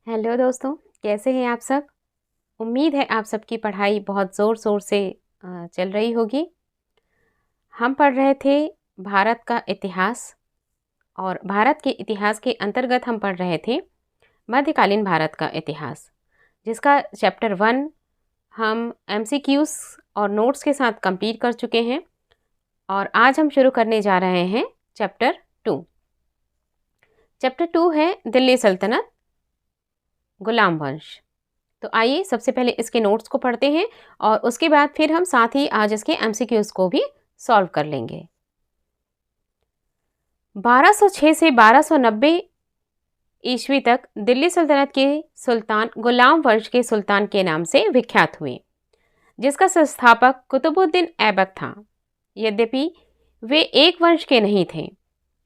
Hello दोस्तों, कैसे हैं आप सब। उम्मीद है आप सबकी पढ़ाई बहुत ज़ोर शोर से चल रही होगी। हम पढ़ रहे थे भारत का इतिहास, और भारत के इतिहास के अंतर्गत हम पढ़ रहे थे मध्यकालीन भारत का इतिहास, जिसका चैप्टर 1 हम एमसीक्यूज़ और नोट्स के साथ कंप्लीट कर चुके हैं। और आज हम शुरू करने जा रहे हैं चैप्टर 2। चैप्टर 2 है दिल्ली सल्तनत, गुलाम वंश। तो आइए सबसे पहले इसके नोट्स को पढ़ते हैं और उसके बाद फिर हम साथ ही आज इसके एमसीक्यूज को भी सॉल्व कर लेंगे। 1206 से 1290 ईस्वी तक दिल्ली सल्तनत के सुल्तान गुलाम वंश के सुल्तान के नाम से विख्यात हुए, जिसका संस्थापक कुतुबुद्दीन ऐबक था। यद्यपि वे एक वंश के नहीं थे,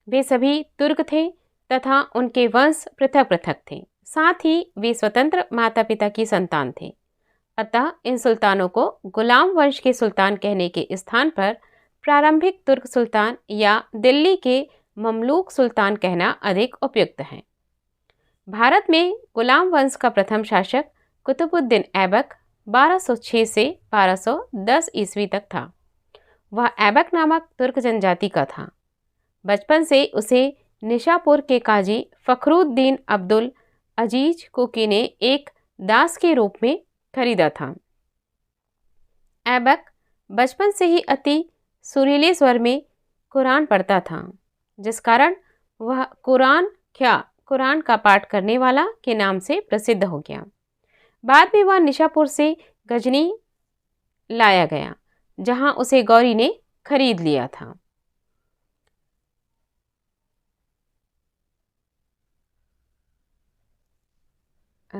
वे सभी तुर्क थे तथा उनके वंश पृथक पृथक थे। साथ ही वे स्वतंत्र माता पिता की संतान थे। अतः इन सुल्तानों को गुलाम वंश के सुल्तान कहने के स्थान पर प्रारंभिक तुर्क सुल्तान या दिल्ली के ममलूक सुल्तान कहना अधिक उपयुक्त है। भारत में गुलाम वंश का प्रथम शासक कुतुबुद्दीन ऐबक 1206 से 1210 ईस्वी तक था। वह ऐबक नामक तुर्क जनजाति का था। बचपन से उसे निशापुर के काजी फखरुद्दीन अब्दुल अजीज कुकी ने एक दास के रूप में खरीदा था। ऐबक बचपन से ही अति सुरीले स्वर में कुरान पढ़ता था, जिस कारण वह कुरान का पाठ करने वाला के नाम से प्रसिद्ध हो गया। बाद में वह निशापुर से गजनी लाया गया, जहां उसे गौरी ने खरीद लिया था।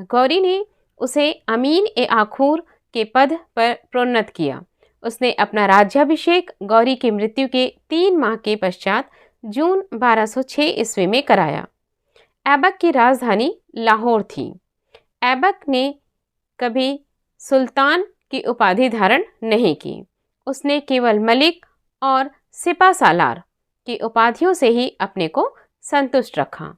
गौरी ने उसे अमीन ए आखूर के पद पर प्रोन्नत किया। उसने अपना राज्याभिषेक गौरी की मृत्यु के 3 माह के पश्चात जून 1206 ईस्वी में कराया। ऐबक की राजधानी लाहौर थी। ऐबक ने कभी सुल्तान की उपाधि धारण नहीं की। उसने केवल मलिक और सिपा सालार की उपाधियों से ही अपने को संतुष्ट रखा।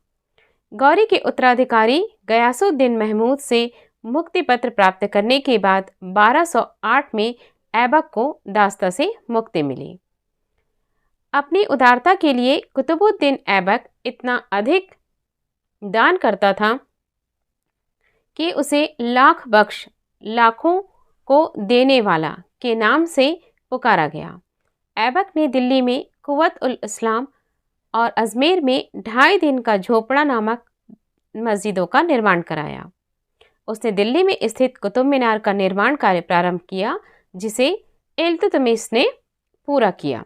गौरी के उत्तराधिकारी गयासुद्दीन महमूद से मुक्ति पत्र प्राप्त करने के बाद 1208 में ऐबक को दास्ता से मुक्ति मिली। अपनी उदारता के लिए कुतुबुद्दीन ऐबक इतना अधिक दान करता था कि उसे लाख बख्श, लाखों को देने वाला के नाम से पुकारा गया। ऐबक ने दिल्ली में कुव्वत उल इस्लाम और अजमेर में 2.5 दिन का झोपड़ा नामक मस्जिदों का निर्माण कराया। उसने दिल्ली में स्थित कुतुब मीनार का निर्माण कार्य प्रारंभ किया, जिसे इल्तुतमिश ने पूरा किया।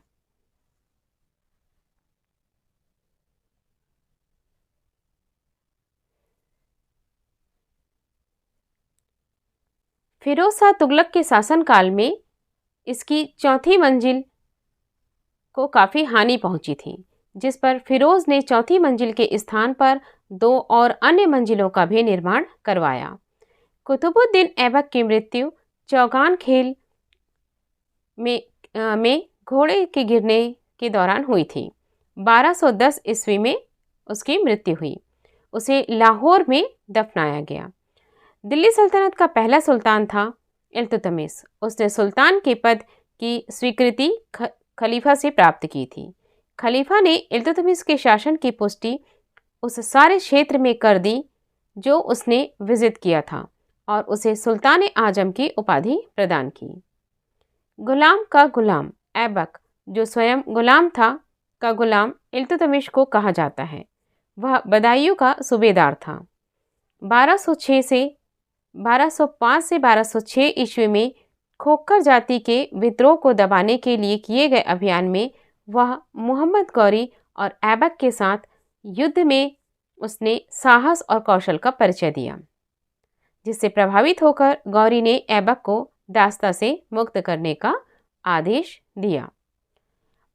फिरोज शाह तुगलक के शासनकाल में इसकी 4थी मंजिल को काफ़ी हानि पहुंची थी, जिस पर फिरोज ने 4थी मंजिल के स्थान पर 2 और अन्य मंजिलों का भी निर्माण करवाया। कुतुबुद्दीन ऐबक की मृत्यु चौगान खेल में घोड़े के गिरने के दौरान हुई थी। 1210 ईस्वी में उसकी मृत्यु हुई। उसे लाहौर में दफनाया गया। दिल्ली सल्तनत का पहला सुल्तान था इल्तुतमिश। उसने सुल्तान के पद की स्वीकृति खलीफा से प्राप्त की थी। खलीफा ने इल्तुतमिश के शासन की पुष्टि उस सारे क्षेत्र में कर दी जो उसने विजित किया था, और उसे सुल्तान आजम की उपाधि प्रदान की। गुलाम का गुलाम ऐबक, जो स्वयं गुलाम था, का गुलाम इल्तुतमिश को कहा जाता है। वह बदायूं का सूबेदार था। 1205 से 1206 ईस्वी में खोखर जाति के विद्रोह को दबाने के लिए किए गए अभियान में वह मोहम्मद गौरी और ऐबक के साथ युद्ध में उसने साहस और कौशल का परिचय दिया, जिससे प्रभावित होकर गौरी ने ऐबक को दास्ता से मुक्त करने का आदेश दिया।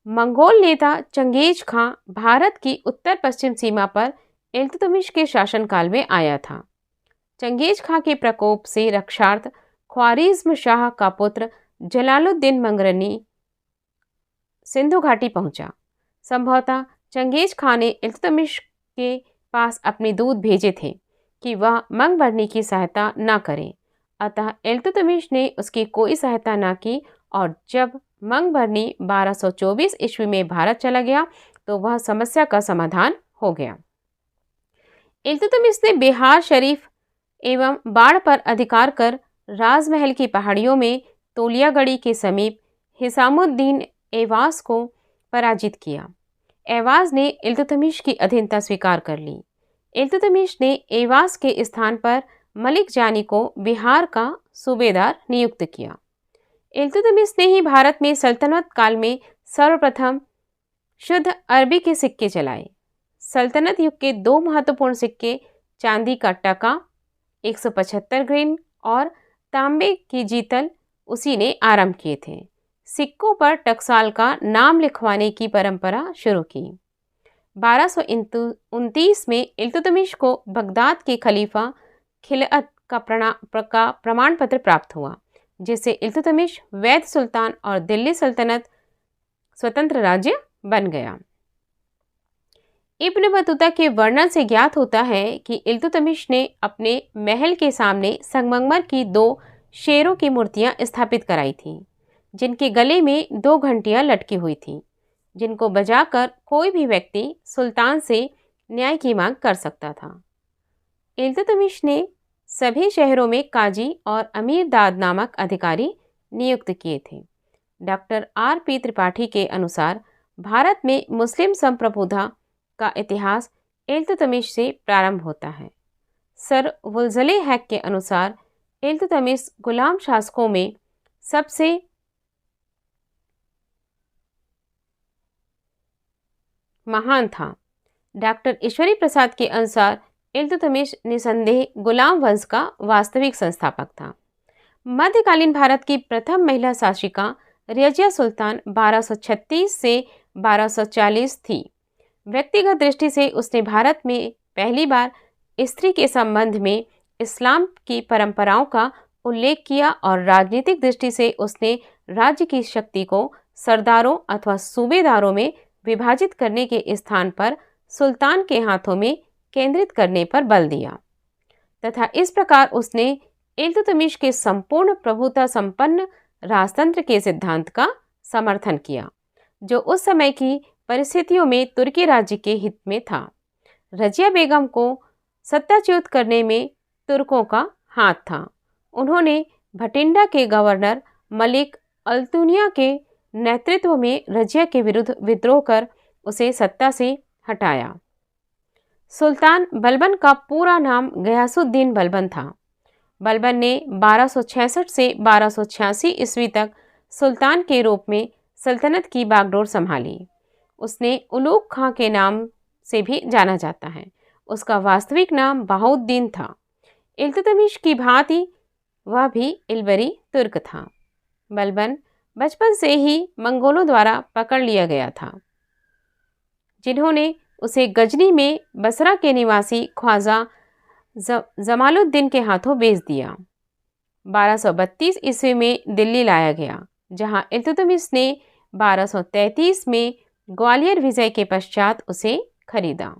मंगोल नेता चंगेज खां भारत की उत्तर पश्चिम सीमा पर इल्तुतमिश के शासनकाल में आया था। चंगेज खां के प्रकोप से रक्षार्थ ख्वारिज्म शाह का पुत्र जलालुद्दीन मंगरनी सिंधु घाटी पहुंचा। संभवतः चंगेज खां ने इल्तुतमिश के पास अपने दूत भेजे थे, कि वह मंगबरनी की सहायता न करे। अतः इल्तुतमिश ने उसकी कोई सहायता न की और जब मंगबरनी 1224 ईस्वी में भारत चला गया तो वह समस्या का समाधान हो गया। इल्तुतमिश ने बिहार शरीफ एवं बाढ़ पर अधिकार कर राजमहल की पहाड़ियों में तोलियागढ़ी के समीप हिसामुद्दीन एवाज को पराजित किया। एवाज ने इल्तुतमिश की अधीनता स्वीकार कर ली। इल्तुतमिश ने एवाज के स्थान पर मलिक जानी को बिहार का सूबेदार नियुक्त किया। इल्तुतमिश ने ही भारत में सल्तनत काल में सर्वप्रथम शुद्ध अरबी के सिक्के चलाए। सल्तनत युग के दो महत्वपूर्ण सिक्के चांदी का टका 175 ग्रेन और तांबे की जीतल उसी ने आरंभ किए थे। सिक्कों पर टकसाल का नाम लिखवाने की परंपरा शुरू की। 1229 में इल्तुतमिश को बगदाद के खलीफा खिलअत का प्रमाण पत्र प्राप्त हुआ, जिससे इल्तुतमिश वैध सुल्तान और दिल्ली सल्तनत स्वतंत्र राज्य बन गया। इब्न बतूता के वर्णन से ज्ञात होता है कि इल्तुतमिश ने अपने महल के सामने संगमरमर की 2 शेरों की मूर्तियां स्थापित कराई थीं, जिनके गले में 2 घंटियां लटकी हुई थीं, जिनको बजाकर कोई भी व्यक्ति सुल्तान से न्याय की मांग कर सकता था। इल्तुतमिश ने सभी शहरों में काजी और अमीर दाद नामक अधिकारी नियुक्त किए थे। Doctor R.P. त्रिपाठी के अनुसार भारत में मुस्लिम संप्रभुता का इतिहास इल्तुतमिश से प्रारंभ होता है। सर वुल्जले हैक के अनुसार इल्तुतमिश गुलाम शासकों में सबसे महान था। डॉक्टर ईश्वरी प्रसाद के अनुसार इल्तुतमिश निसंदेह गुलाम वंश का वास्तविक संस्थापक था। मध्यकालीन भारत की प्रथम महिला शासिका रजिया सुल्तान 1236 से 1240 थी। व्यक्तिगत दृष्टि से उसने भारत में पहली बार स्त्री के संबंध में इस्लाम की परंपराओं का उल्लेख किया और राजनीतिक दृष्टि से उसने राज्य की शक्ति को सरदारों अथवा सूबेदारों में विभाजित करने के स्थान पर सुल्तान के हाथों में केंद्रित करने पर बल दिया तथा इस प्रकार उसने इल्तुतमिश के संपूर्ण प्रभुता संपन्न राजतंत्र के सिद्धांत का समर्थन किया, जो उस समय की परिस्थितियों में तुर्की राज्य के हित में था। रजिया बेगम को सत्ताच्युत करने में तुर्कों का हाथ था। उन्होंने भटिंडा के गवर्नर मलिक अल्तुनिया के नेतृत्व में रजिया के विरुद्ध विद्रोह कर उसे सत्ता से हटाया। सुल्तान बलबन का पूरा नाम गयासुद्दीन बलबन था। बलबन ने 1266 से 1286 ईस्वी तक सुल्तान के रूप में सल्तनत की बागडोर संभाली। उसने उलूग खां के नाम से भी जाना जाता है। उसका वास्तविक नाम बहाउद्दीन था। इल्तुतमिश की भांति वह भी इलबरी तुर्क था। बलबन बचपन से ही मंगोलों द्वारा पकड़ लिया गया था, जिन्होंने उसे गजनी में बसरा के निवासी ख्वाजा जमालुद्दीन के हाथों बेच दिया। 1232 ईस्वी में दिल्ली लाया गया, जहां इल्तुतमिश ने 1233 में ग्वालियर विजय के पश्चात उसे खरीदा।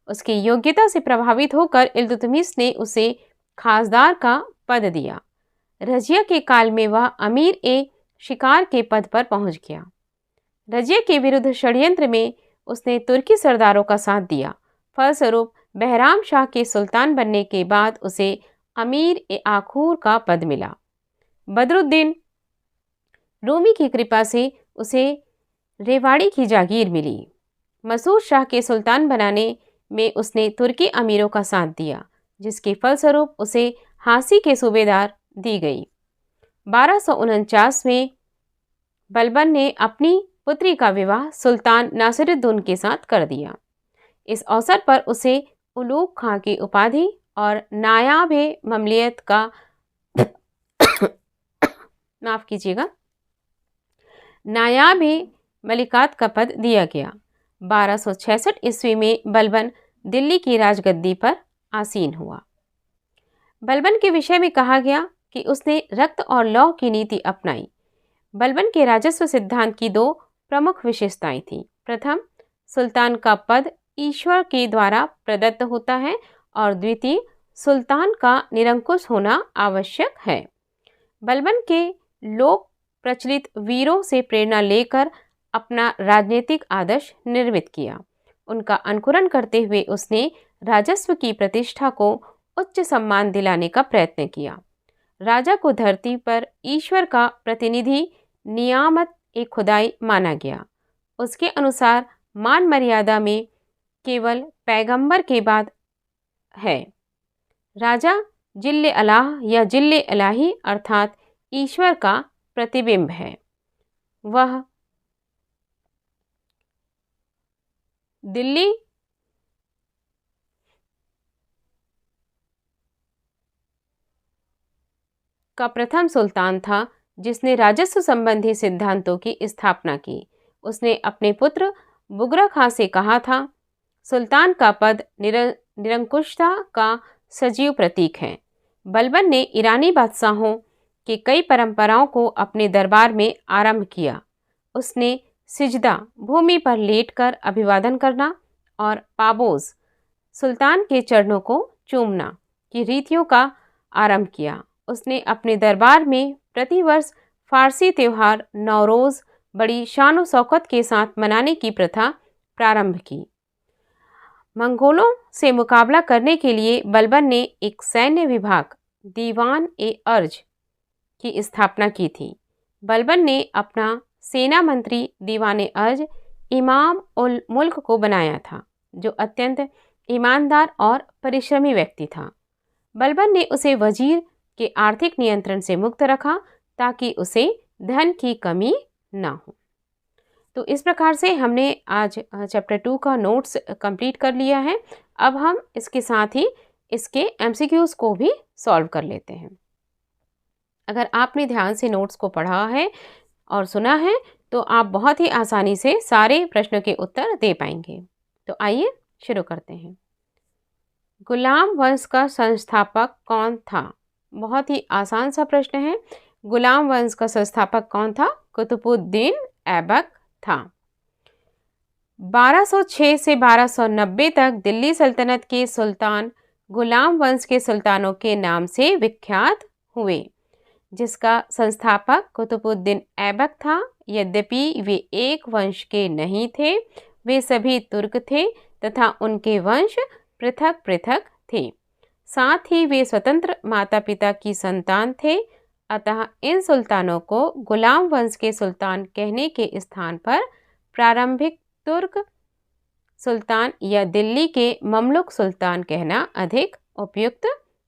उसकी योग्यता से प्रभावित होकर इल्तुतमिश ने उसे खासदार का पद दिया। रजिया के काल में वह अमीर ए शिकार के पद पर पहुंच गया। रजिया के विरुद्ध षड्यंत्र में उसने तुर्की सरदारों का साथ दिया। फलस्वरूप बहराम शाह के सुल्तान बनने के बाद उसे अमीर ए आखूर का पद मिला। बदरुद्दीन रूमी की कृपा से उसे रेवाड़ी की जागीर मिली। मसूद शाह के सुल्तान बनाने में उसने तुर्की अमीरों का साथ दिया, जिसके फलस्वरूप उसे हांसी के सूबेदार दी गई। 1249 में बलबन ने अपनी पुत्री का विवाह सुल्तान नासिरुद्दीन के साथ कर दिया। इस अवसर पर उसे उलूग खां की उपाधि और नायाब ममलियत का माफ कीजिएगा नायाब मलिकात का पद दिया गया। 1266 ईस्वी में बलबन दिल्ली की राजगद्दी पर आसीन हुआ। बलबन के विषय में कहा गया कि उसने रक्त और लौह की नीति अपनाई। बलबन के राजस्व सिद्धांत की 2 प्रमुख विशेषताएं थीं। प्रथम, सुल्तान का पद ईश्वर के द्वारा प्रदत्त होता है और द्वितीय, सुल्तान का निरंकुश होना आवश्यक है। बलबन के लोक प्रचलित वीरों से प्रेरणा लेकर अपना राजनीतिक आदर्श निर्मित किया। उनका अनुकरण करते हुए उसने राजस्व की प्रतिष्ठा को उच्च सम्मान दिलाने का प्रयत्न किया। राजा को धरती पर ईश्वर का प्रतिनिधि नियामत एक खुदाई माना गया। उसके अनुसार मान मर्यादा में केवल पैगंबर के बाद है। राजा जिल्ले अलाह या जिल्ले इलाही अर्थात ईश्वर का प्रतिबिंब है। वह दिल्ली का प्रथम सुल्तान था जिसने राजस्व संबंधी सिद्धांतों की स्थापना की। उसने अपने पुत्र बुगरा खां से कहा था, सुल्तान का पद निरंकुशता का सजीव प्रतीक है। बलबन ने ईरानी बादशाहों के कई परंपराओं को अपने दरबार में आरंभ किया। उसने सिजदा भूमि पर लेटकर अभिवादन करना और पाबोज सुल्तान के चरणों को चूमना की रीतियों का आरंभ किया। उसने अपने दरबार में प्रतिवर्ष फारसी त्यौहार नौरोज़ बड़ी शान शौकत के साथ मनाने की प्रथा प्रारंभ की। मंगोलों से मुकाबला करने के लिए बलबन ने एक सैन्य विभाग दीवान ए अर्ज की स्थापना की थी। बलबन ने अपना सेना मंत्री दीवान ए अर्ज इमाम उल मुल्क को बनाया था, जो अत्यंत ईमानदार और परिश्रमी व्यक्ति था। बलबन ने उसे वजीर के आर्थिक नियंत्रण से मुक्त रखा ताकि उसे धन की कमी ना हो। तो इस प्रकार से हमने आज चैप्टर 2 का नोट्स कंप्लीट कर लिया है। अब हम इसके साथ ही इसके एमसीक्यूज़ को भी सॉल्व कर लेते हैं। अगर आपने ध्यान से नोट्स को पढ़ा है और सुना है तो आप बहुत ही आसानी से सारे प्रश्नों के उत्तर दे पाएंगे। तो आइए शुरू करते हैं। गुलाम वंश का संस्थापक कौन था? बहुत ही आसान सा प्रश्न है। गुलाम वंश का संस्थापक कौन था? कुतुबुद्दीन ऐबक था। 1206 से 1290 तक दिल्ली सल्तनत के सुल्तान गुलाम वंश के सुल्तानों के नाम से विख्यात हुए, जिसका संस्थापक कुतुबुद्दीन ऐबक था। यद्यपि वे एक वंश के नहीं थे, वे सभी तुर्क थे तथा उनके वंश पृथक पृथक थे। साथ ही वे स्वतंत्र माता पिता की संतान थे। अतः इन सुल्तानों को गुलाम वंश के सुल्तान कहने के स्थान पर प्रारंभिक तुर्क सुल्तान या दिल्ली के ममलुक सुल्तान कहना अधिक उपयुक्त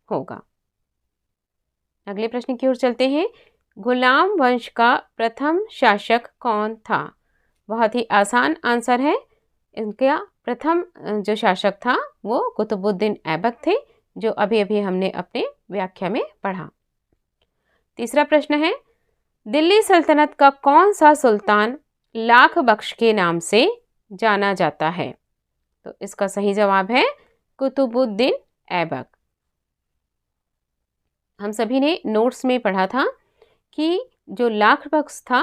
होगा। अगले प्रश्न की ओर चलते हैं। गुलाम वंश का प्रथम शासक कौन था? बहुत ही आसान आंसर है। इनका प्रथम जो शासक था वो कुतुबुद्दीन ऐबक थे, जो अभी अभी हमने अपने व्याख्या में पढ़ा। तीसरा प्रश्न है, दिल्ली सल्तनत का कौन सा सुल्तान लाख बख्श के नाम से जाना जाता है? तो इसका सही जवाब है कुतुबुद्दीन ऐबक। हम सभी ने नोट्स में पढ़ा था कि जो लाख बख्श था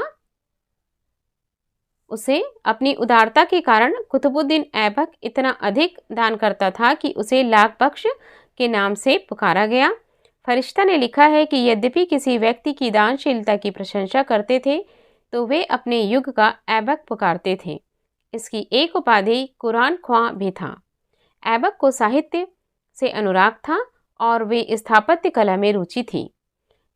उसे अपनी उदारता के कारण कुतुबुद्दीन ऐबक इतना अधिक दान करता था कि उसे लाख बख्श के नाम से पुकारा गया। फरिश्ता ने लिखा है कि यद्यपि किसी व्यक्ति की दानशीलता की प्रशंसा करते थे तो वे अपने युग का ऐबक पुकारते थे। इसकी एक उपाधि कुरान ख्वां भी था। ऐबक को साहित्य से अनुराग था और वे स्थापत्य कला में रुचि थी।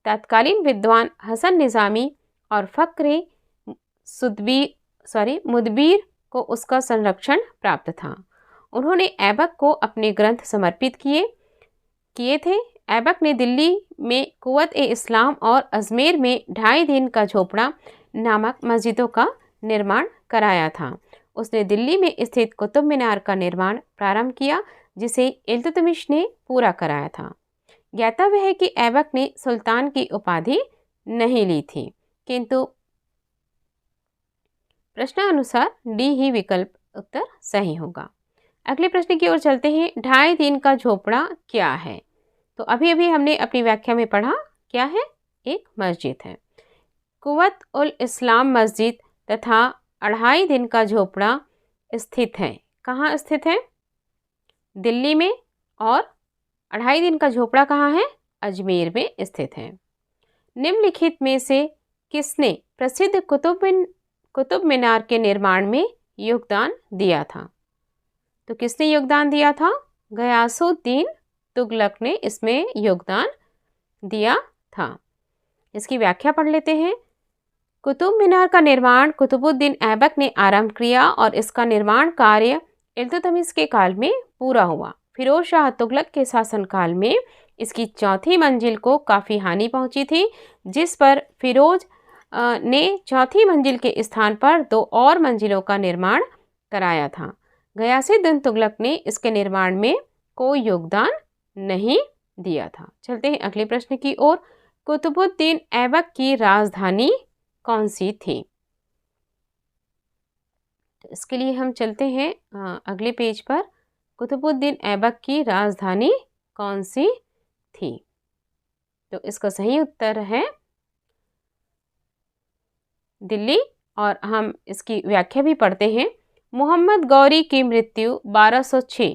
तत्कालीन विद्वान हसन निज़ामी और फ़क्र मुदबिर को उसका संरक्षण प्राप्त था। उन्होंने ऐबक को अपने ग्रंथ समर्पित किए थे। ऐबक ने दिल्ली में कुव्वत-ए-इस्लाम और अजमेर में 2.5 दिन का झोपड़ा नामक मस्जिदों का निर्माण कराया था। उसने दिल्ली में स्थित कुतुब मीनार का निर्माण प्रारंभ किया, जिसे इल्तुतमिश ने पूरा कराया था। ज्ञातव्य है कि ऐबक ने सुल्तान की उपाधि नहीं ली थी, किंतु प्रश्नानुसार डी ही विकल्प उत्तर सही होगा। अगले प्रश्न की ओर चलते हैं। 2.5 दिन का झोपड़ा क्या है? तो अभी अभी हमने अपनी व्याख्या में पढ़ा, क्या है? एक मस्जिद है। कुव्वत-उल-इस्लाम मस्जिद तथा 2.5 दिन का झोपड़ा स्थित है। कहाँ स्थित है? दिल्ली में और 2.5 दिन का झोपड़ा कहाँ है? अजमेर में स्थित है। निम्नलिखित में से किसने प्रसिद्ध कुतुब मीनार के निर्माण में योगदान दिया था? तो किसने योगदान दिया था? गयासुद्दीन तुगलक ने इसमें योगदान दिया था। इसकी व्याख्या पढ़ लेते हैं। कुतुब मीनार का निर्माण कुतुबुद्दीन ऐबक ने आरंभ किया और इसका निर्माण कार्य इल्तुतमिश के काल में पूरा हुआ। फिरोज शाह तुगलक के शासनकाल में इसकी चौथी मंजिल को काफ़ी हानि पहुंची थी, जिस पर फिरोज ने चौथी मंजिल के स्थान पर 2 और मंजिलों का निर्माण कराया था। गयासुद्दीन तुगलक ने इसके निर्माण में कोई योगदान नहीं दिया था। चलते हैं अगले प्रश्न की ओर। कुतुबुद्दीन ऐबक की राजधानी कौन सी थी? तो इसके लिए हम चलते हैं अगले पेज पर। कुतुबुद्दीन ऐबक की राजधानी कौन सी थी? तो इसका सही उत्तर है दिल्ली। और हम इसकी व्याख्या भी पढ़ते हैं। मोहम्मद गौरी की मृत्यु 1206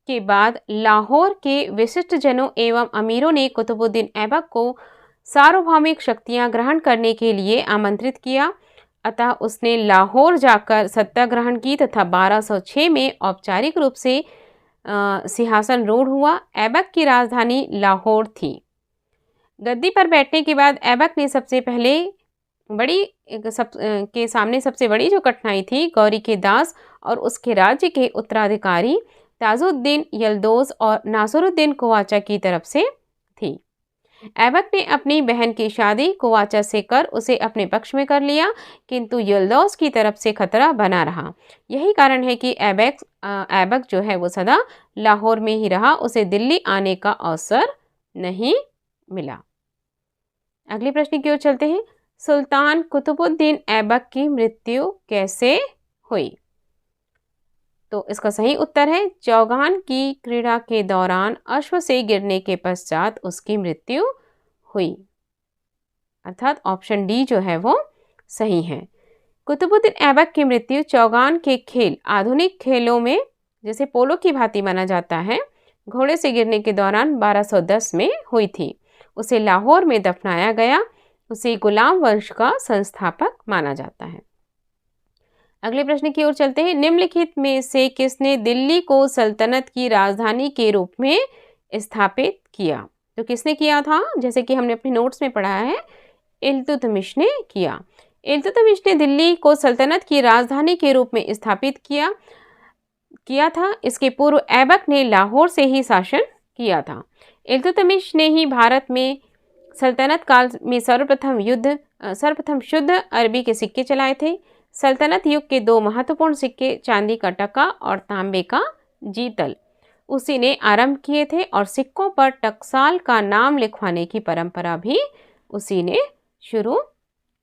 के बाद लाहौर के विशिष्ट जनों एवं अमीरों ने कुतुबुद्दीन ऐबक को सार्वभौमिक शक्तियां ग्रहण करने के लिए आमंत्रित किया। अतः उसने लाहौर जाकर सत्ता ग्रहण की तथा 1206 में औपचारिक रूप से सिंहासन रूढ़ हुआ। ऐबक की राजधानी लाहौर थी। गद्दी पर बैठने के बाद ऐबक ने के सामने सबसे बड़ी जो कठिनाई थी, गौरी के दास और उसके राज्य के उत्तराधिकारी ताजुद्दीन यल्दौज और नासिरुद्दीन कुवाचा की तरफ से थी। ऐबक ने अपनी बहन की शादी कुवाचा से कर उसे अपने पक्ष में कर लिया, किंतु यल्दौज की तरफ से खतरा बना रहा। यही कारण है कि ऐबक जो है वो सदा लाहौर में ही रहा, उसे दिल्ली आने का अवसर नहीं मिला। अगले प्रश्न की ओर चलते हैं। सुल्तान कुतुबुद्दीन ऐबक की मृत्यु कैसे हुई? तो इसका सही उत्तर है चौगान की क्रीड़ा के दौरान अश्व से गिरने के पश्चात उसकी मृत्यु हुई। अर्थात ऑप्शन डी जो है वो सही है। कुतुबुद्दीन ऐबक की मृत्यु चौगान के खेल, आधुनिक खेलों में जैसे पोलो की भांति माना जाता है, घोड़े से गिरने के दौरान 1210 में हुई थी। उसे लाहौर में दफनाया गया। उसे गुलाम वंश का संस्थापक माना जाता है। अगले प्रश्न की ओर चलते हैं। निम्नलिखित में से किसने दिल्ली को सल्तनत की राजधानी के रूप में स्थापित किया? तो किसने किया था? जैसे कि हमने अपने नोट्स में पढ़ा है, इल्तुतमिश ने किया। इल्तुतमिश ने दिल्ली को सल्तनत की राजधानी के रूप में स्थापित किया था। इसके पूर्व ऐबक ने लाहौर से ही शासन किया था। इल्तुतमिश ने ही भारत में सल्तनत काल में सर्वप्रथम शुद्ध अरबी के सिक्के चलाए थे। सल्तनत युग के 2 महत्वपूर्ण सिक्के, चांदी का टका और तांबे का जीतल, उसी ने आरंभ किए थे और सिक्कों पर टकसाल का नाम लिखवाने की परंपरा भी उसी ने शुरू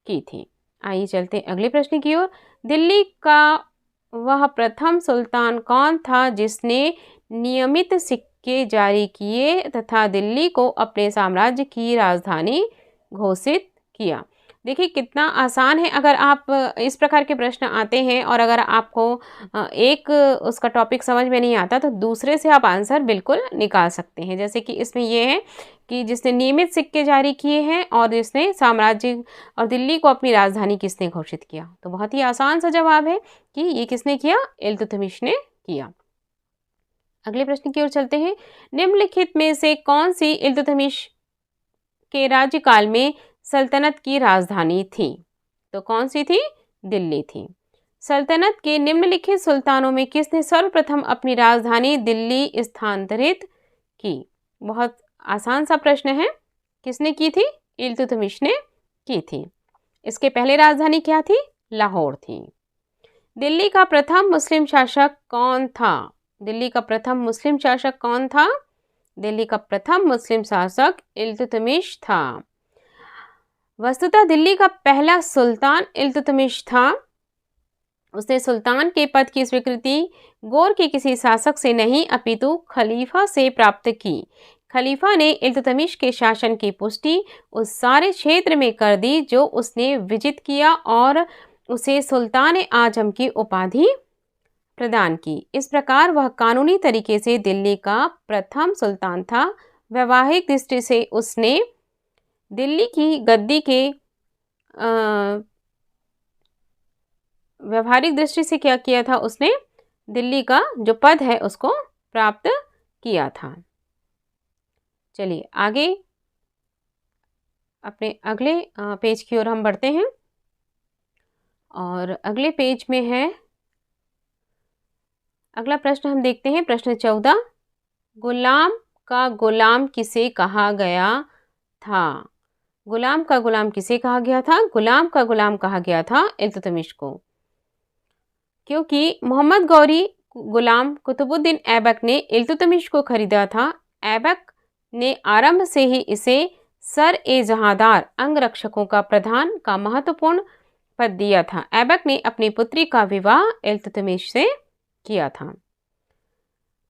की थी। आइए चलते अगले प्रश्न की ओर। दिल्ली का वह प्रथम सुल्तान कौन था जिसने नियमित सिक्के जारी किए तथा दिल्ली को अपने साम्राज्य की राजधानी घोषित किया? देखिए कितना आसान है। अगर आप इस प्रकार के प्रश्न आते हैं और अगर आपको एक उसका टॉपिक समझ में नहीं आता तो दूसरे से आप आंसर बिल्कुल निकाल सकते हैं। जैसे कि इसमें ये है कि जिसने नियमित सिक्के जारी किए हैं और जिसने साम्राज्य और दिल्ली को अपनी राजधानी किसने घोषित किया। तो बहुत ही आसान सा जवाब है कि ये किसने किया? इल्तुतमिश ने किया। अगले प्रश्न की ओर चलते हैं। निम्नलिखित में से कौन सी इल्तुतमिश के राज्यकाल में सल्तनत की राजधानी थी? तो कौन सी थी? दिल्ली थी। सल्तनत के निम्नलिखित सुल्तानों में किसने सर्वप्रथम अपनी राजधानी दिल्ली स्थानांतरित की? बहुत आसान सा प्रश्न है। किसने की थी? इल्तुतमिश ने की थी। इसके पहले राजधानी क्या थी? लाहौर थी। दिल्ली का प्रथम मुस्लिम शासक कौन था? दिल्ली का प्रथम मुस्लिम शासक कौन था? दिल्ली का प्रथम मुस्लिम शासक इल्तुतमिश था। वस्तुतः दिल्ली का पहला सुल्तान इल्तुतमिश था। उसने सुल्तान के पद की स्वीकृति गौर के किसी शासक से नहीं अपितु खलीफा से प्राप्त की। खलीफा ने इल्तुतमिश के शासन की पुष्टि उस सारे क्षेत्र में कर दी जो उसने विजित किया और उसे सुल्तान आजम की उपाधि प्रदान की। इस प्रकार वह कानूनी तरीके से दिल्ली का प्रथम सुल्तान था। वैवाहिक दृष्टि से उसने दिल्ली की गद्दी के व्यवहारिक दृष्टि से क्या किया था, उसने दिल्ली का जो पद है उसको प्राप्त किया था। चलिए आगे अपने अगले पेज की ओर हम बढ़ते हैं और अगले पेज में है अगला प्रश्न हम देखते हैं। प्रश्न 14, गुलाम का गुलाम किसे कहा गया था? गुलाम का गुलाम किसे कहा गया था? गुलाम का गुलाम कहा गया था इल्तुतमिश को, क्योंकि मोहम्मद गौरी गुलाम कुतुबुद्दीन ऐबक ने इल्तुतमिश को खरीदा था। ऐबक ने आरंभ से ही इसे सर ए जहांदार अंगरक्षकों का प्रधान का महत्वपूर्ण पद दिया था। ऐबक ने अपनी पुत्री का विवाह इल्तुतमिश से किया था।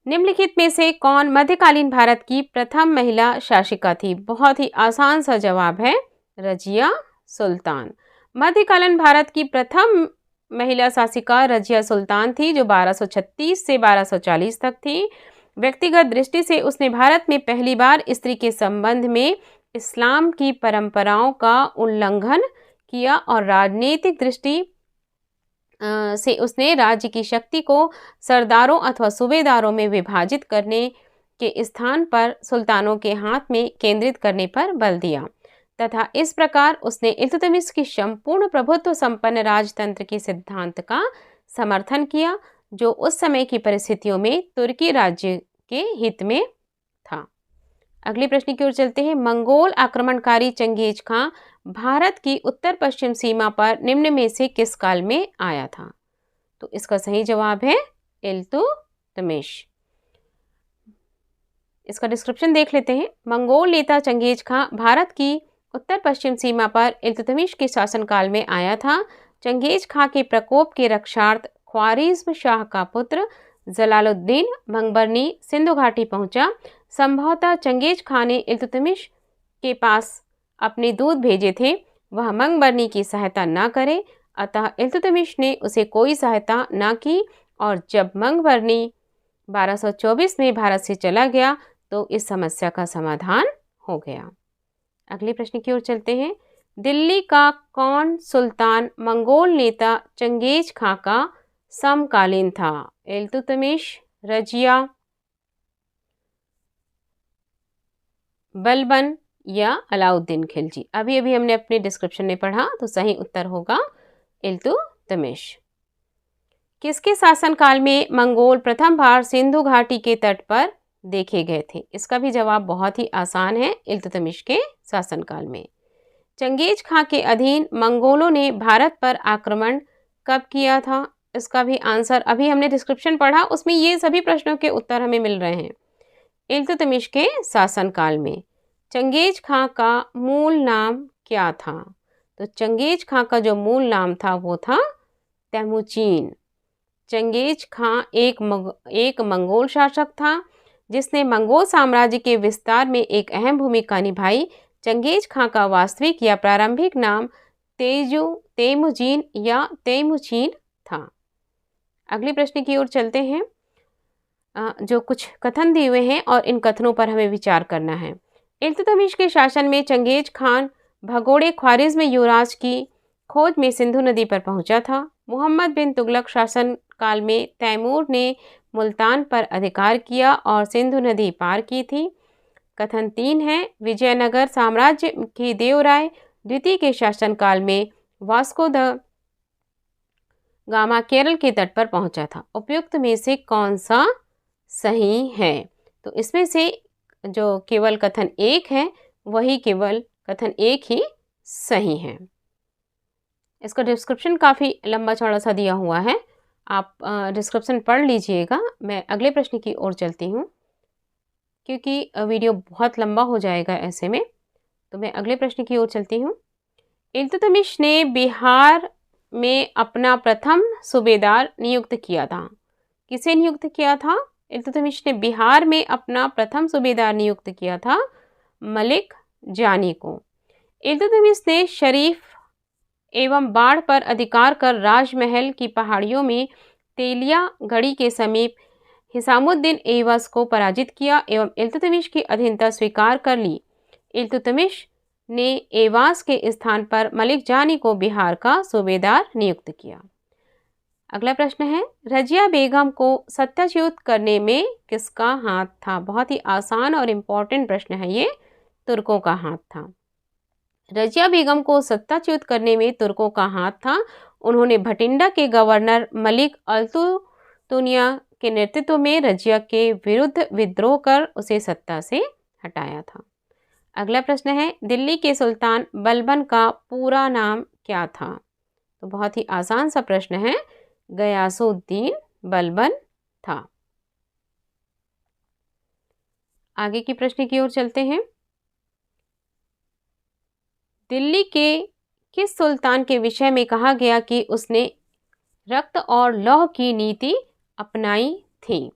निम्नलिखित में से कौन मध्यकालीन भारत की प्रथम महिला शासिका थी? बहुत ही आसान सा जवाब है रजिया सुल्तान। मध्यकालीन भारत की प्रथम महिला शासिका रजिया सुल्तान थी, जो 1236 से 1240 तक थी। व्यक्तिगत दृष्टि से उसने भारत में पहली बार स्त्री के संबंध में इस्लाम की परंपराओं का उल्लंघन किया और राजनीतिक दृष्टि से उसने राज्य की शक्ति को सरदारों अथवा सूबेदारों में विभाजित करने के स्थान पर सुल्तानों के हाथ में केंद्रित करने पर बल दिया तथा इस प्रकार उसने इल्तुतमिश की संपूर्ण प्रभुत्व संपन्न राजतंत्र के सिद्धांत का समर्थन किया, जो उस समय की परिस्थितियों में तुर्की राज्य के हित में था। अगले प्रश्न की ओर चलते हैं। मंगोल आक्रमणकारी चंगेज खां भारत की उत्तर पश्चिम सीमा पर निम्न में से किस काल में आया था? तो इसका सही जवाब है इल्तुतमिश। इसका डिस्क्रिप्शन देख लेते हैं। मंगोल नेता चंगेज खां भारत की उत्तर पश्चिम सीमा पर इल्तुतमिश के शासनकाल में आया था। चंगेज खां के प्रकोप के रक्षार्थ ख्वारिज्म शाह का पुत्र जलालुद्दीन मंगबरनी सिंधु घाटी पहुंचा। संभवतः चंगेज खां ने इल्तुतमिश के पास अपने दूत भेजे थे, वह मंगबरनी की सहायता न करे, अतः इल्तुतमिश ने उसे कोई सहायता न की और जब मंगबरनी 1224 में भारत से चला गया तो इस समस्या का समाधान हो गया। अगले प्रश्न की ओर चलते हैं। दिल्ली का कौन सुल्तान मंगोल नेता चंगेज खां का समकालीन था? इल्तुतमिश, रजिया, बलबन या अलाउद्दीन खिलजी? अभी अभी हमने अपने डिस्क्रिप्शन में पढ़ा, तो सही उत्तर होगा इल्तुतमिश। किसके शासनकाल में मंगोल प्रथम बार सिंधु घाटी के तट पर देखे गए थे? इसका भी जवाब बहुत ही आसान है, इल्तुतमिश के शासनकाल में। चंगेज खां के अधीन मंगोलों ने भारत पर आक्रमण कब किया था? इसका भी आंसर अभी हमने डिस्क्रिप्शन पढ़ा, उसमें ये सभी प्रश्नों के उत्तर हमें मिल रहे हैं। इल्तुतमिश के शासनकाल में। चंगेज खां का मूल नाम क्या था? तो चंगेज खां का जो मूल नाम था वो था तैमूचीन। चंगेज खां एक मंगोल शासक था जिसने मंगोल साम्राज्य के विस्तार में एक अहम भूमिका निभाई। चंगेज खां का वास्तविक या प्रारंभिक नाम तेमुजीन या तैमूचीन था। अगले प्रश्न की ओर चलते हैं। जो कुछ कथन दिए हुए हैं और इन कथनों पर हमें विचार करना है। इल्तुतमिश के शासन में चंगेज खान भगोड़े ख्वारिज्म युवराज की खोज में सिंधु नदी पर पहुंचा था। मोहम्मद बिन तुगलक शासन काल में तैमूर ने मुल्तान पर अधिकार किया और सिंधु नदी पार की थी। कथन 3 है। विजयनगर साम्राज्य के देवराय द्वितीय के शासनकाल में वास्को द गामा केरल के तट पर पहुंचा था। उपयुक्त में से कौन सा सही है? तो इसमें से जो केवल कथन 1 है वही केवल कथन 1 ही सही है। इसका डिस्क्रिप्शन काफ़ी लंबा चौड़ा सा दिया हुआ है, आप डिस्क्रिप्शन पढ़ लीजिएगा। मैं अगले प्रश्न की ओर चलती हूँ क्योंकि वीडियो बहुत लंबा हो जाएगा ऐसे में, तो मैं अगले प्रश्न की ओर चलती हूँ। इल्तुतमिश ने बिहार में अपना प्रथम सूबेदार नियुक्त किया था। किसे नियुक्त किया था? इल्तुतमिश ने बिहार में अपना प्रथम सूबेदार नियुक्त किया था मलिक जानी को। इल्तुतमिश ने शरीफ एवं बाढ़ पर अधिकार कर राजमहल की पहाड़ियों में तेलिया गढ़ी के समीप हिसामुद्दीन एवस को पराजित किया एवं इल्तुतमिश की अधीनता स्वीकार कर ली। इल्तुतमिश ने एवास के स्थान पर मलिक जानी को बिहार का सूबेदार नियुक्त किया। अगला प्रश्न है, रजिया बेगम को सत्ताच्युत करने में किसका हाथ था? बहुत ही आसान और इम्पोर्टेंट प्रश्न है ये। तुर्कों का हाथ था। रजिया बेगम को सत्ताच्युत करने में तुर्कों का हाथ था। उन्होंने भटिंडा के गवर्नर मलिक अल्तुतुनिया के नेतृत्व में रजिया के विरुद्ध विद्रोह कर उसे सत्ता से हटाया था। अगला प्रश्न है, दिल्ली के सुल्तान बलबन का पूरा नाम क्या था? तो बहुत ही आसान सा प्रश्न है, गयासुद्दीन बलबन था। आगे की प्रश्न की ओर चलते हैं। दिल्ली के किस सुल्तान के विषय में कहा गया कि उसने रक्त और लौह की नीति अपनाई थी?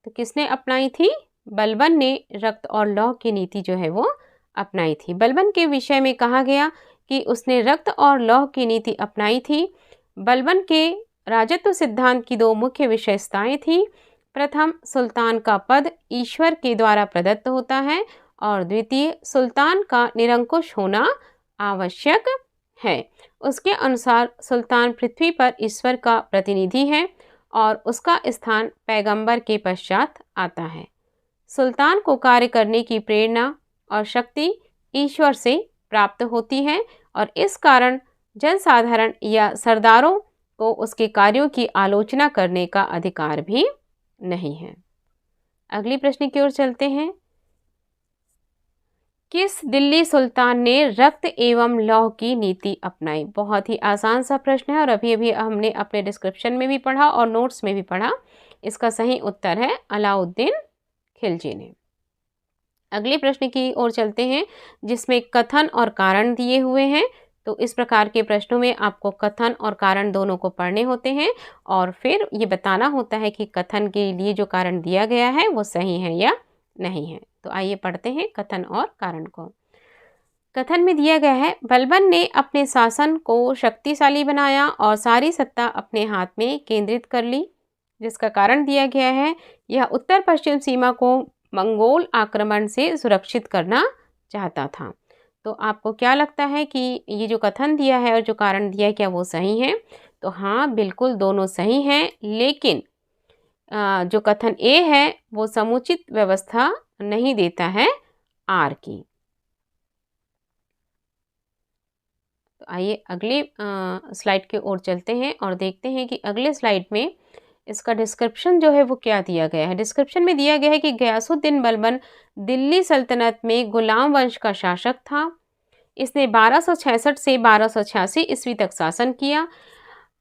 तो किसने अपनाई थी? बलबन ने रक्त और लौह की नीति जो है वो अपनाई थी। बलबन के विषय में कहा गया कि उसने रक्त और लौह की नीति अपनाई थी। बलबन के राजत्व सिद्धांत की दो मुख्य विशेषताएं थी। प्रथम, सुल्तान का पद ईश्वर के द्वारा प्रदत्त होता है और द्वितीय, सुल्तान का निरंकुश होना आवश्यक है। उसके अनुसार सुल्तान पृथ्वी पर ईश्वर का प्रतिनिधि है और उसका स्थान पैगंबर के पश्चात आता है। सुल्तान को कार्य करने की प्रेरणा और शक्ति ईश्वर से प्राप्त होती है और इस कारण जनसाधारण या सरदारों को उसके कार्यों की आलोचना करने का अधिकार भी नहीं है। अगली प्रश्न की ओर चलते हैं। किस दिल्ली सुल्तान ने रक्त एवं लौह की नीति अपनाई? बहुत ही आसान सा प्रश्न है और अभी अभी हमने अपने डिस्क्रिप्शन में भी पढ़ा और नोट्स में भी पढ़ा। इसका सही उत्तर है अलाउद्दीन खिलजी ने। अगले प्रश्न की ओर चलते हैं जिसमें कथन और कारण दिए हुए हैं। तो इस प्रकार के प्रश्नों में आपको कथन और कारण दोनों को पढ़ने होते हैं और फिर ये बताना होता है कि कथन के लिए जो कारण दिया गया है वो सही है या नहीं है। तो आइए पढ़ते हैं कथन और कारण को। कथन में दिया गया है, बलबन ने अपने शासन को शक्तिशाली बनाया और सारी सत्ता अपने हाथ में केंद्रित कर ली। जिसका कारण दिया गया है, यह उत्तर पश्चिम सीमा को मंगोल आक्रमण से सुरक्षित करना चाहता था। तो आपको क्या लगता है कि ये जो कथन दिया है और जो कारण दिया है क्या वो सही है? तो हाँ, बिल्कुल दोनों सही हैं, लेकिन जो कथन ए है वो समुचित व्यवस्था नहीं देता है आर की। तो आइए अगले स्लाइड की ओर चलते हैं और देखते हैं कि अगले स्लाइड में इसका डिस्क्रिप्शन जो है वो क्या दिया गया है। डिस्क्रिप्शन में दिया गया है कि गयासुद्दीन बलबन दिल्ली सल्तनत में गुलाम वंश का शासक था। इसने 1266 से 1286 ईस्वी तक शासन किया।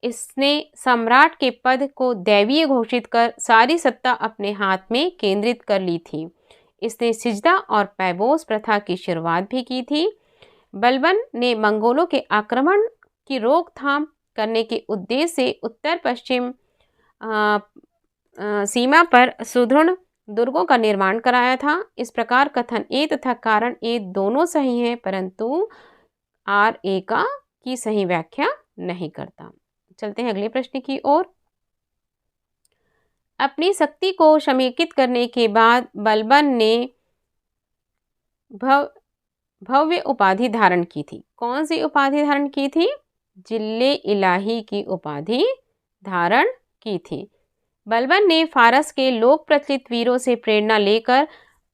इसने सम्राट के पद को दैवीय घोषित कर सारी सत्ता अपने हाथ में केंद्रित कर ली थी। इसने सिजदा और पैबोस प्रथा की शुरुआत भी की थी। बलबन ने मंगोलों के आक्रमण की रोकथाम करने के उद्देश्य से उत्तर पश्चिम सीमा पर सुदृढ़ दुर्गों का निर्माण कराया था। इस प्रकार कथन ए तथा कारण ए दोनों सही हैं, परंतु आर ए का की सही व्याख्या नहीं करता। चलते हैं अगले प्रश्न की ओर। अपनी शक्ति को समेकित करने के बाद बलबन ने भव्य उपाधि धारण की थी। कौन सी उपाधि धारण की थी? जिल्ले इलाही की उपाधि धारण की थी। बलबन ने फारस के लोक प्रचलित वीरों से प्रेरणा लेकर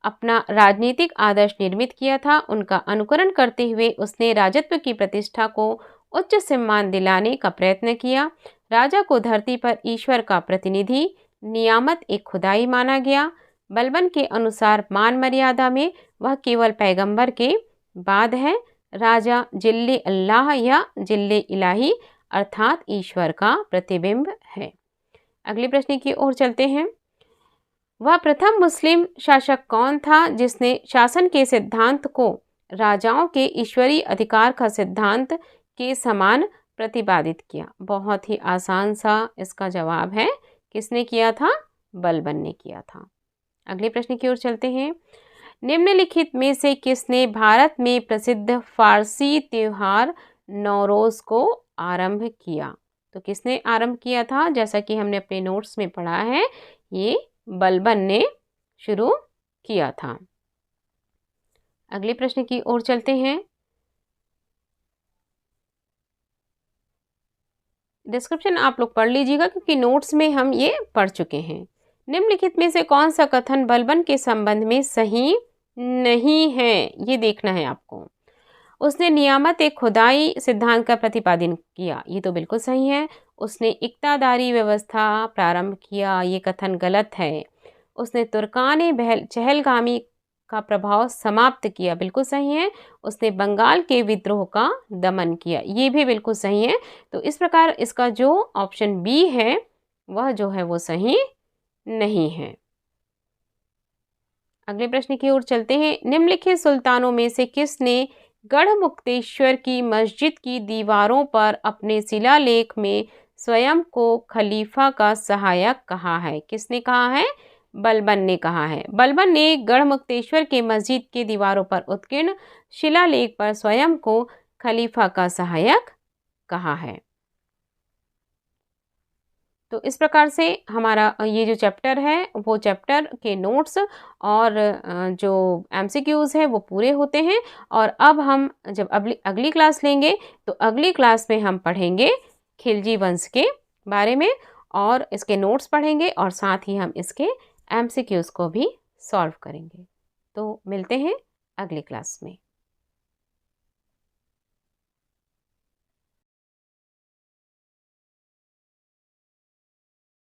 अपना राजनीतिक आदर्श निर्मित किया था। उनका अनुकरण करते हुए उसने राजत्व की प्रतिष्ठा को उच्च सम्मान दिलाने का प्रयत्न किया। राजा को धरती पर ईश्वर का प्रतिनिधि नियामत एक खुदाई माना गया। बलबन के अनुसार मान मर्यादा में वह केवल पैगंबर के बाद है। राजा जिल्ले अल्लाह या जिल्ले इलाही अर्थात ईश्वर का प्रतिबिंब है। अगले प्रश्न की ओर चलते हैं। वह प्रथम मुस्लिम शासक कौन था जिसने शासन के सिद्धांत को राजाओं के ईश्वरीय अधिकार का सिद्धांत के समान प्रतिपादित किया? बहुत ही आसान सा इसका जवाब है, किसने किया था? बलबन ने किया था। अगले प्रश्न की ओर चलते हैं। निम्नलिखित में से किसने भारत में प्रसिद्ध फारसी त्योहार नौरोज को आरंभ किया? तो किसने आरंभ किया था? जैसा कि हमने अपने नोट्स में पढ़ा है, ये बलबन ने शुरू किया था। अगले प्रश्न की ओर चलते हैं। डिस्क्रिप्शन आप लोग पढ़ लीजिएगा क्योंकि नोट्स में हम ये पढ़ चुके हैं। निम्नलिखित में से कौन सा कथन बलबन के संबंध में सही नहीं है, ये देखना है आपको। उसने नियामत एक खुदाई सिद्धांत का प्रतिपादन किया, ये तो बिल्कुल सही है। उसने इक्तादारी व्यवस्था प्रारंभ किया, ये कथन गलत है। उसने तुर्कान चहलगामी का प्रभाव समाप्त किया, बिल्कुल सही है। उसने बंगाल के विद्रोह का दमन किया, ये भी बिल्कुल सही है। तो इस प्रकार इसका जो ऑप्शन बी है वह जो है वो सही नहीं है। अगले प्रश्न की ओर चलते हैं। निम्नलिखित सुल्तानों में से किसने गढ़मुक्तेश्वर की मस्जिद की दीवारों पर अपने शिलालेख में स्वयं को खलीफा का सहायक कहा है? किसने कहा है? बलबन ने कहा है। बलबन ने गढ़मुक्तेश्वर के मस्जिद के दीवारों पर उत्कीर्ण शिलालेख पर स्वयं को खलीफा का सहायक कहा है। तो इस प्रकार से हमारा ये जो चैप्टर है वो चैप्टर के नोट्स और जो एमसीक्यूज़ है वो पूरे होते हैं। और अब हम जब अगली क्लास लेंगे तो अगली क्लास में हम पढ़ेंगे खिलजी वंश के बारे में और इसके नोट्स पढ़ेंगे और साथ ही हम इसके एमसीक्यूज़ को भी सॉल्व करेंगे। तो मिलते हैं अगली क्लास में।